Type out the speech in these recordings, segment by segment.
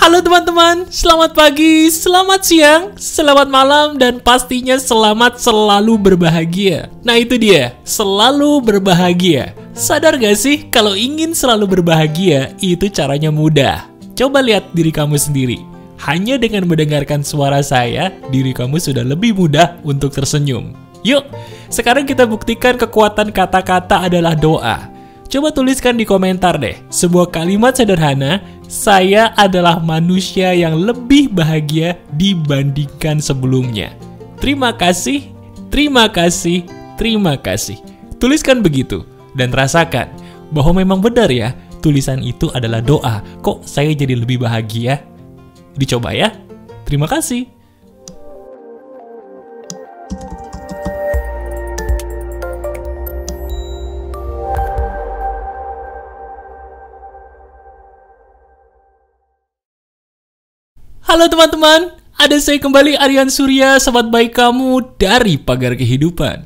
Halo teman-teman, selamat pagi, selamat siang, selamat malam, dan pastinya selamat selalu berbahagia. Nah itu dia, selalu berbahagia. Sadar gak sih kalau ingin selalu berbahagia, itu caranya mudah. Coba lihat diri kamu sendiri. Hanya dengan mendengarkan suara saya, diri kamu sudah lebih mudah untuk tersenyum. Yuk, sekarang kita buktikan kekuatan kata-kata adalah doa. Coba tuliskan di komentar deh, sebuah kalimat sederhana, saya adalah manusia yang lebih bahagia dibandingkan sebelumnya. Terima kasih, terima kasih, terima kasih. Tuliskan begitu, dan rasakan bahwa memang benar ya, tulisan itu adalah doa. Kok saya jadi lebih bahagia? Dicoba ya. Terima kasih. Halo teman-teman, ada saya kembali Aryan Surya, sahabat baik kamu dari Pagar Kehidupan.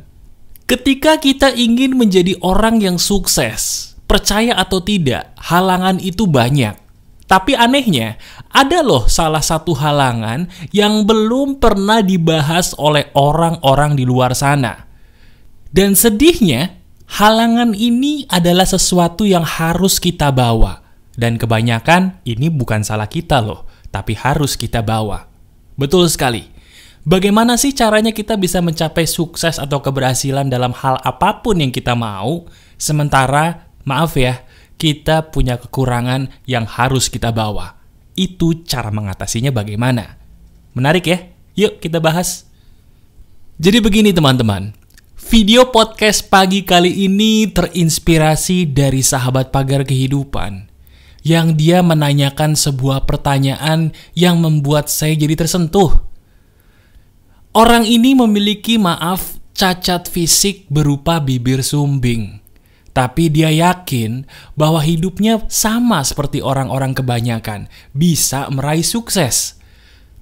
Ketika kita ingin menjadi orang yang sukses, percaya atau tidak, halangan itu banyak. Tapi anehnya, ada loh salah satu halangan yang belum pernah dibahas oleh orang-orang di luar sana. Dan sedihnya, halangan ini adalah sesuatu yang harus kita bawa. Dan kebanyakan ini bukan salah kita loh, tapi harus kita bawa. Betul sekali. Bagaimana sih caranya kita bisa mencapai sukses atau keberhasilan dalam hal apapun yang kita mau, sementara, maaf ya, kita punya kekurangan yang harus kita bawa. Itu cara mengatasinya bagaimana? Menarik ya? Yuk kita bahas. Jadi begini teman-teman, video podcast pagi kali ini terinspirasi dari sahabat Pagar Kehidupan yang dia menanyakan sebuah pertanyaan yang membuat saya jadi tersentuh. Orang ini memiliki cacat fisik berupa bibir sumbing. Tapi dia yakin bahwa hidupnya sama seperti orang-orang kebanyakan, bisa meraih sukses.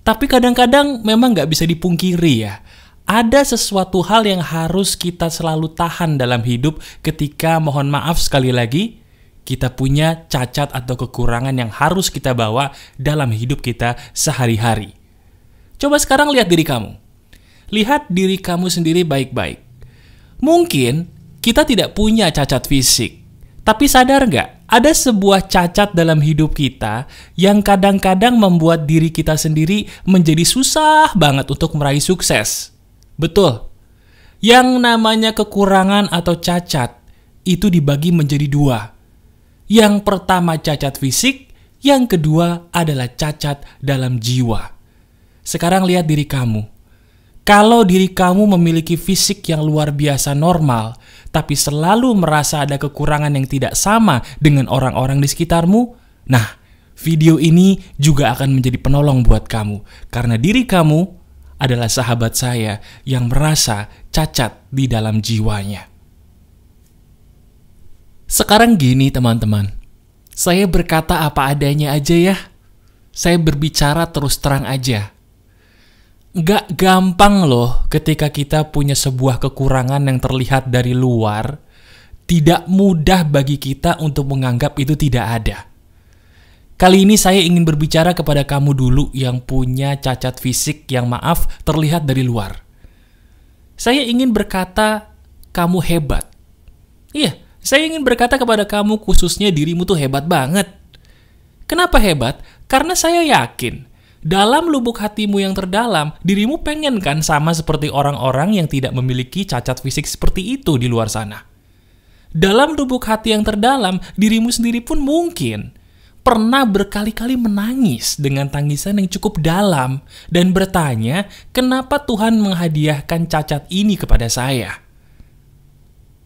Tapi kadang-kadang memang gak bisa dipungkiri ya, ada sesuatu hal yang harus kita selalu tahan dalam hidup ketika, mohon maaf sekali lagi, kita punya cacat atau kekurangan yang harus kita bawa dalam hidup kita sehari-hari. Coba sekarang lihat diri kamu. Lihat diri kamu sendiri baik-baik. Mungkin kita tidak punya cacat fisik. Tapi sadar nggak? Ada sebuah cacat dalam hidup kita yang kadang-kadang membuat diri kita sendiri menjadi susah banget untuk meraih sukses. Betul. Yang namanya kekurangan atau cacat itu dibagi menjadi dua. Yang pertama cacat fisik, yang kedua adalah cacat dalam jiwa. Sekarang lihat diri kamu. Kalau diri kamu memiliki fisik yang luar biasa normal, tapi selalu merasa ada kekurangan yang tidak sama dengan orang-orang di sekitarmu, nah, video ini juga akan menjadi penolong buat kamu. Karena diri kamu adalah sahabat saya yang merasa cacat di dalam jiwanya. Sekarang gini teman-teman, saya berkata apa adanya aja ya. Saya berbicara terus terang aja. Gak gampang loh ketika kita punya sebuah kekurangan yang terlihat dari luar. Tidak mudah bagi kita untuk menganggap itu tidak ada. Kali ini saya ingin berbicara kepada kamu dulu yang punya cacat fisik yang terlihat dari luar. Saya ingin berkata, kamu hebat. Iya. Saya ingin berkata kepada kamu khususnya dirimu tuh hebat banget. Kenapa hebat? Karena saya yakin dalam lubuk hatimu yang terdalam, dirimu pengen kan sama seperti orang-orang yang tidak memiliki cacat fisik seperti itu di luar sana. Dalam lubuk hati yang terdalam, dirimu sendiri pun mungkin pernah berkali-kali menangis dengan tangisan yang cukup dalam dan bertanya, kenapa Tuhan menghadiahkan cacat ini kepada saya?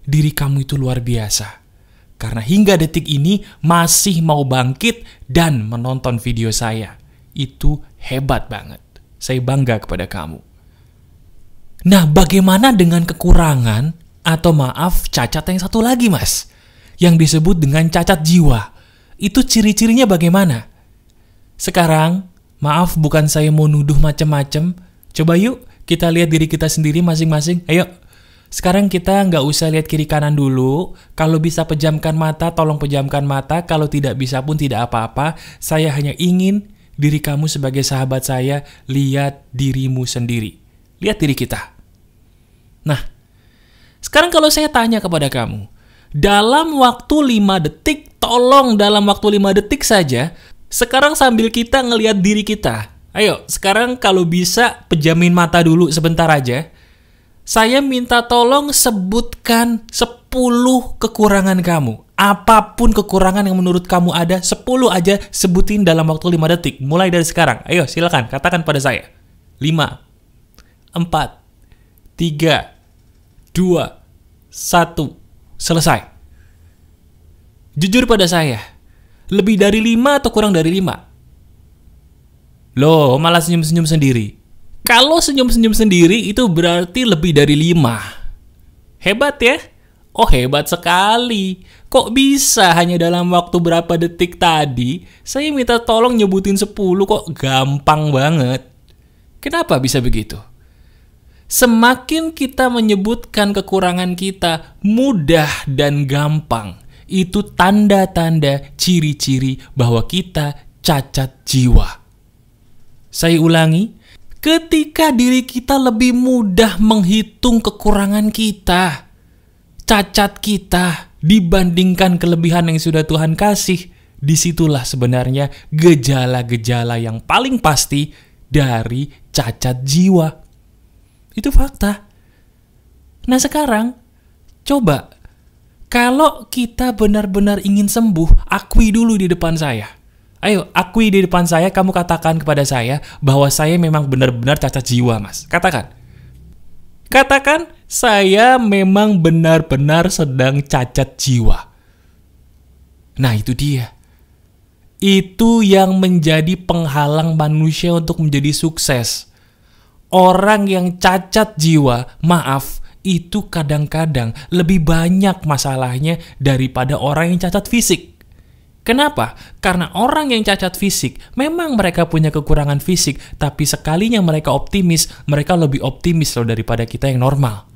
Diri kamu itu luar biasa. Karena hingga detik ini masih mau bangkit dan menonton video saya. Itu hebat banget. Saya bangga kepada kamu. Nah, bagaimana dengan kekurangan atau cacat yang satu lagi, Mas? Yang disebut dengan cacat jiwa. Itu ciri-cirinya bagaimana? Sekarang, bukan saya mau nuduh macam-macam. Coba yuk kita lihat diri kita sendiri masing-masing. Ayo. Sekarang kita nggak usah lihat kiri kanan dulu. Kalau bisa pejamkan mata, tolong pejamkan mata. Kalau tidak bisa pun tidak apa-apa. Saya hanya ingin diri kamu sebagai sahabat saya, lihat dirimu sendiri. Lihat diri kita. Nah, sekarang kalau saya tanya kepada kamu, dalam waktu 5 detik, tolong dalam waktu 5 detik saja, sekarang sambil kita ngelihat diri kita. Ayo, sekarang kalau bisa pejamin mata dulu sebentar aja. Saya minta tolong sebutkan 10 kekurangan kamu. Apapun kekurangan yang menurut kamu ada, 10 aja sebutin dalam waktu 5 detik. Mulai dari sekarang. Ayo, silakan katakan pada saya. 5, 4, 3, 2, 1. Selesai. Jujur pada saya. Lebih dari 5 atau kurang dari 5? Loh, malah senyum-senyum sendiri. Kalau senyum-senyum sendiri itu berarti lebih dari 5. Hebat ya? Oh, hebat sekali. Kok bisa hanya dalam waktu berapa detik tadi? Saya minta tolong nyebutin 10 kok gampang banget. Kenapa bisa begitu? Semakin kita menyebutkan kekurangan kita mudah dan gampang, itu tanda-tanda ciri-ciri bahwa kita cacat jiwa. Saya ulangi, ketika diri kita lebih mudah menghitung kekurangan kita, cacat kita, dibandingkan kelebihan yang sudah Tuhan kasih, disitulah sebenarnya gejala-gejala yang paling pasti dari cacat jiwa. Itu fakta. Nah sekarang, coba, kalau kita benar-benar ingin sembuh, akui dulu di depan saya. Ayo, akui di depan saya, kamu katakan kepada saya bahwa saya memang benar-benar cacat jiwa, Mas. Katakan. Katakan, saya memang benar-benar sedang cacat jiwa. Nah, itu dia. Itu yang menjadi penghalang manusia untuk menjadi sukses. Orang yang cacat jiwa, maaf, itu kadang-kadang lebih banyak masalahnya daripada orang yang cacat fisik. Kenapa? Karena orang yang cacat fisik, memang mereka punya kekurangan fisik, tapi sekalinya mereka optimis, mereka lebih optimis loh daripada kita yang normal.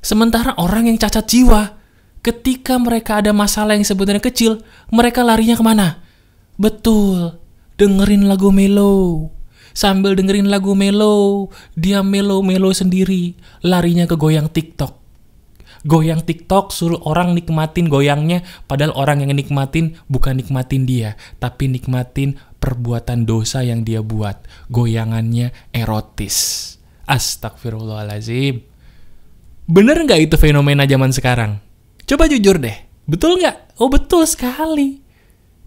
Sementara orang yang cacat jiwa, ketika mereka ada masalah yang sebenarnya kecil, mereka larinya kemana? Betul, dengerin lagu melo. Sambil dengerin lagu melo, dia melo-melo sendiri, larinya ke goyang TikTok. Goyang TikTok, suruh orang nikmatin goyangnya, padahal orang yang nikmatin bukan nikmatin dia, tapi nikmatin perbuatan dosa yang dia buat. Goyangannya erotis. Astagfirullahaladzim. Bener nggak itu fenomena zaman sekarang? Coba jujur deh, betul nggak? Oh betul sekali.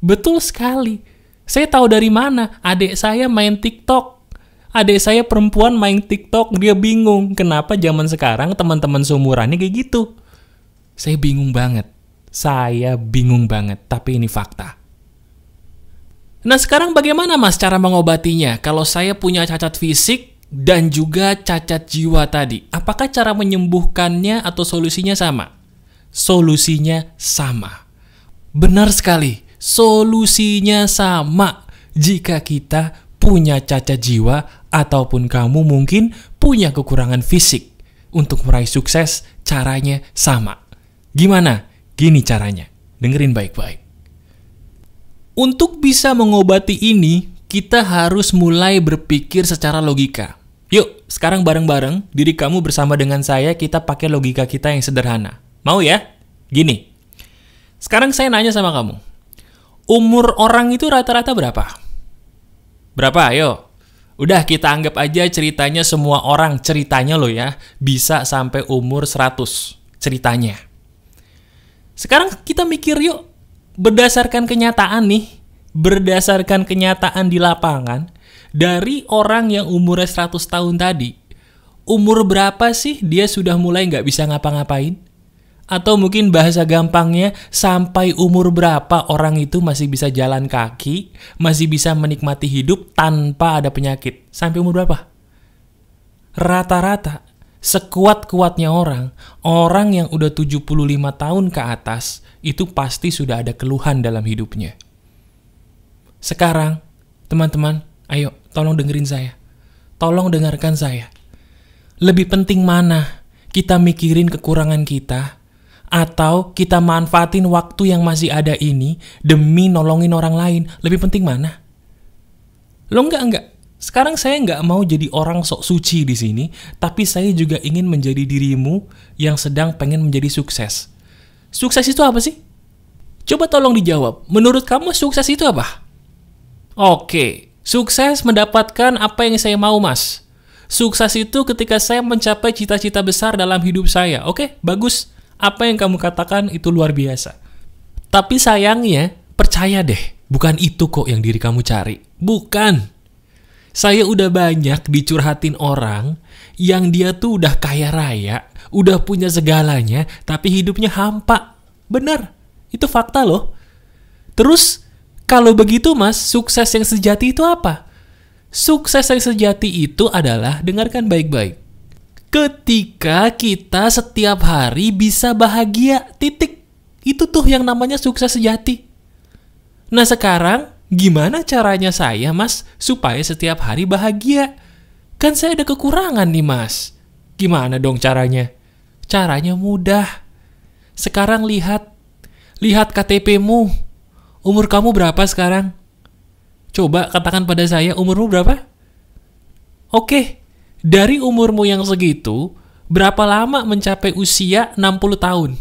Betul sekali. Saya tahu dari mana, adik saya main TikTok. Adik saya perempuan main TikTok, dia bingung. Kenapa zaman sekarang teman-teman seumurannya kayak gitu? Saya bingung banget. Tapi ini fakta. Nah sekarang bagaimana Mas cara mengobatinya? Kalau saya punya cacat fisik dan juga cacat jiwa tadi, apakah cara menyembuhkannya atau solusinya sama? Solusinya sama. Benar sekali, solusinya sama. Jika kita punya cacat jiwa, ataupun kamu mungkin punya kekurangan fisik. Untuk meraih sukses, caranya sama. Gimana? Gini caranya. Dengerin baik-baik. Untuk bisa mengobati ini, kita harus mulai berpikir secara logika. Yuk, sekarang bareng-bareng, diri kamu bersama dengan saya, kita pakai logika kita yang sederhana. Mau ya? Gini. Sekarang saya nanya sama kamu. Umur orang itu rata-rata berapa? Berapa? Ayo. Udah kita anggap aja ceritanya semua orang, ceritanya loh ya, bisa sampai umur 100 ceritanya. Sekarang kita mikir yuk, berdasarkan kenyataan nih, berdasarkan kenyataan di lapangan, dari orang yang umurnya 100 tahun tadi, umur berapa sih dia sudah mulai nggak bisa ngapa-ngapain? Atau mungkin bahasa gampangnya, sampai umur berapa orang itu masih bisa jalan kaki, masih bisa menikmati hidup tanpa ada penyakit? Sampai umur berapa? Rata-rata, sekuat-kuatnya orang yang udah 75 tahun ke atas, itu pasti sudah ada keluhan dalam hidupnya. Sekarang, teman-teman, ayo, tolong dengerin saya. Tolong dengarkan saya. Lebih penting mana? Kita mikirin kekurangan kita, atau kita manfaatin waktu yang masih ada ini demi nolongin orang lain? Lebih penting mana? Loh enggak. Sekarang saya nggak mau jadi orang sok suci di sini, tapi saya juga ingin menjadi dirimu yang sedang pengen menjadi sukses. Sukses itu apa sih? Coba tolong dijawab. Menurut kamu sukses itu apa? Oke, sukses mendapatkan apa yang saya mau, Mas. Sukses itu ketika saya mencapai cita-cita besar dalam hidup saya. Oke, bagus. Apa yang kamu katakan itu luar biasa. Tapi sayangnya, percaya deh, bukan itu kok yang diri kamu cari. Bukan. Saya udah banyak dicurhatin orang yang dia tuh udah kaya raya, udah punya segalanya, tapi hidupnya hampa. Bener, itu fakta loh. Terus, kalau begitu Mas, sukses yang sejati itu apa? Sukses yang sejati itu adalah, dengarkan baik-baik, ketika kita setiap hari bisa bahagia, titik. Itu tuh yang namanya sukses sejati. Nah sekarang, gimana caranya saya, Mas, supaya setiap hari bahagia? Kan saya ada kekurangan nih, Mas. Gimana dong caranya? Caranya mudah. Sekarang lihat KTP-mu. Umur kamu berapa sekarang? Coba katakan pada saya, umurmu berapa? Oke, dari umurmu yang segitu, berapa lama mencapai usia 60 tahun?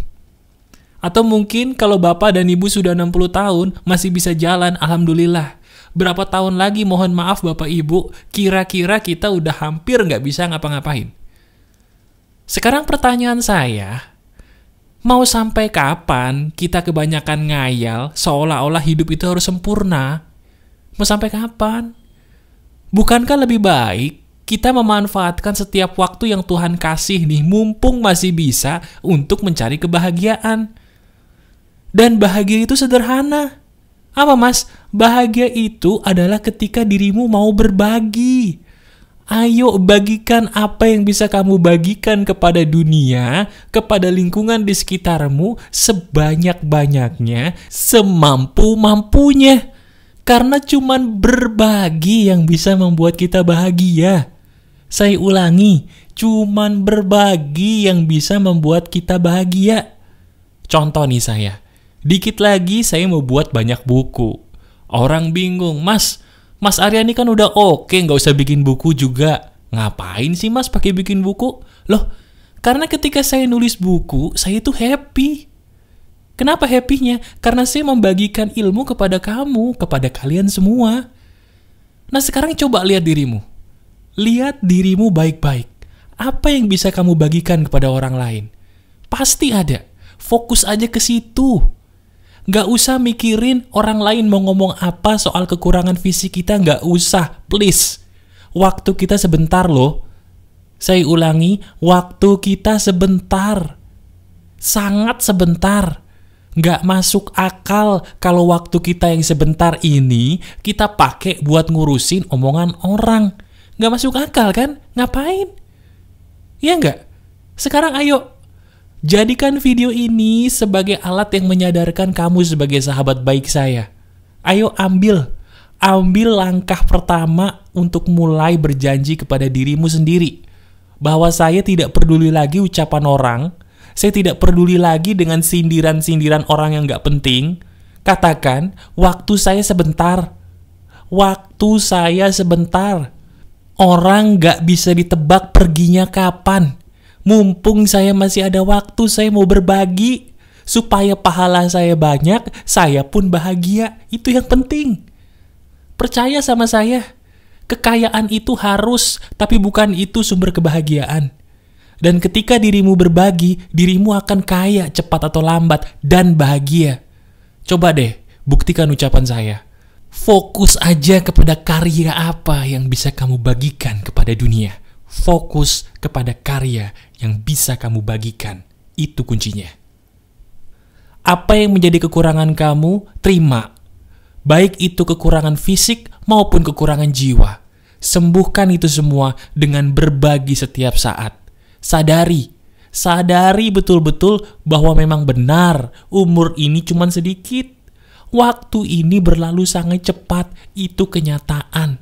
Atau mungkin kalau bapak dan ibu sudah 60 tahun, masih bisa jalan, alhamdulillah. Berapa tahun lagi, mohon maaf bapak ibu, kira-kira kita udah hampir nggak bisa ngapa-ngapain. Sekarang pertanyaan saya, mau sampai kapan kita kebanyakan ngayal, seolah-olah hidup itu harus sempurna? Mau sampai kapan? Bukankah lebih baik kita memanfaatkan setiap waktu yang Tuhan kasih nih, mumpung masih bisa untuk mencari kebahagiaan. Dan bahagia itu sederhana. Apa Mas? Bahagia itu adalah ketika dirimu mau berbagi. Ayo bagikan apa yang bisa kamu bagikan kepada dunia, kepada lingkungan di sekitarmu, sebanyak-banyaknya, semampu-mampunya. Karena cuman berbagi yang bisa membuat kita bahagia. Saya ulangi, cuman berbagi yang bisa membuat kita bahagia. Contoh nih saya, dikit lagi saya mau buat banyak buku. Orang bingung, Mas Aryani kan udah oke, nggak usah bikin buku juga. Ngapain sih Mas pakai bikin buku? Loh, karena ketika saya nulis buku, saya tuh happy. Kenapa happy-nya? Karena saya membagikan ilmu kepada kamu, kepada kalian semua. Nah sekarang coba lihat dirimu. Lihat dirimu baik-baik. Apa yang bisa kamu bagikan kepada orang lain? Pasti ada. Fokus aja ke situ. Nggak usah mikirin orang lain mau ngomong apa soal kekurangan fisik kita, nggak usah, please. Waktu kita sebentar loh. Saya ulangi, waktu kita sebentar. Sangat sebentar. Nggak masuk akal kalau waktu kita yang sebentar ini kita pakai buat ngurusin omongan orang. Nggak masuk akal kan? Ngapain? Ya nggak? Sekarang ayo, jadikan video ini sebagai alat yang menyadarkan kamu sebagai sahabat baik saya. Ayo ambil langkah pertama untuk mulai berjanji kepada dirimu sendiri. Bahwa saya tidak peduli lagi ucapan orang. Saya tidak peduli lagi dengan sindiran-sindiran orang yang gak penting. Katakan, waktu saya sebentar. Waktu saya sebentar. Orang gak bisa ditebak perginya kapan. Mumpung saya masih ada waktu, saya mau berbagi. Supaya pahala saya banyak, saya pun bahagia. Itu yang penting. Percaya sama saya. Kekayaan itu harus, tapi bukan itu sumber kebahagiaan. Dan ketika dirimu berbagi, dirimu akan kaya cepat atau lambat dan bahagia. Coba deh, buktikan ucapan saya. Fokus aja kepada karya apa yang bisa kamu bagikan kepada dunia. Fokus kepada karya yang bisa kamu bagikan. Itu kuncinya. Apa yang menjadi kekurangan kamu, terima. Baik itu kekurangan fisik maupun kekurangan jiwa. Sembuhkan itu semua dengan berbagi setiap saat. Sadari betul-betul bahwa memang benar umur ini cuma sedikit. Waktu ini berlalu sangat cepat, itu kenyataan.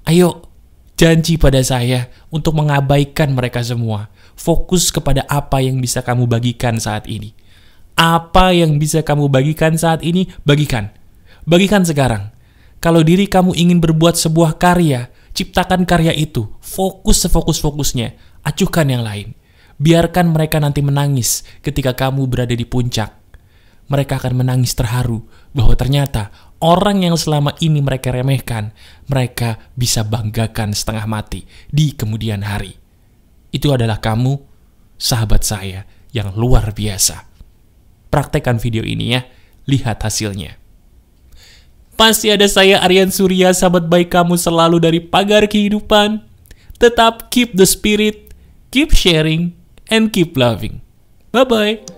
Ayo, janji pada saya untuk mengabaikan mereka semua. Fokus kepada apa yang bisa kamu bagikan saat ini. Apa yang bisa kamu bagikan saat ini, bagikan. Bagikan sekarang. Kalau diri kamu ingin berbuat sebuah karya, ciptakan karya itu. Fokus sefokus-fokusnya. Acuhkan yang lain. Biarkan mereka nanti menangis ketika kamu berada di puncak. Mereka akan menangis terharu bahwa ternyata orang yang selama ini mereka remehkan, mereka bisa banggakan setengah mati di kemudian hari. Itu adalah kamu, sahabat saya, yang luar biasa. Praktekkan video ini ya, lihat hasilnya. Pasti ada saya Aryan Surya, sahabat baik kamu selalu dari Pagar Kehidupan. Tetap keep the spirit, keep sharing, and keep loving. Bye-bye.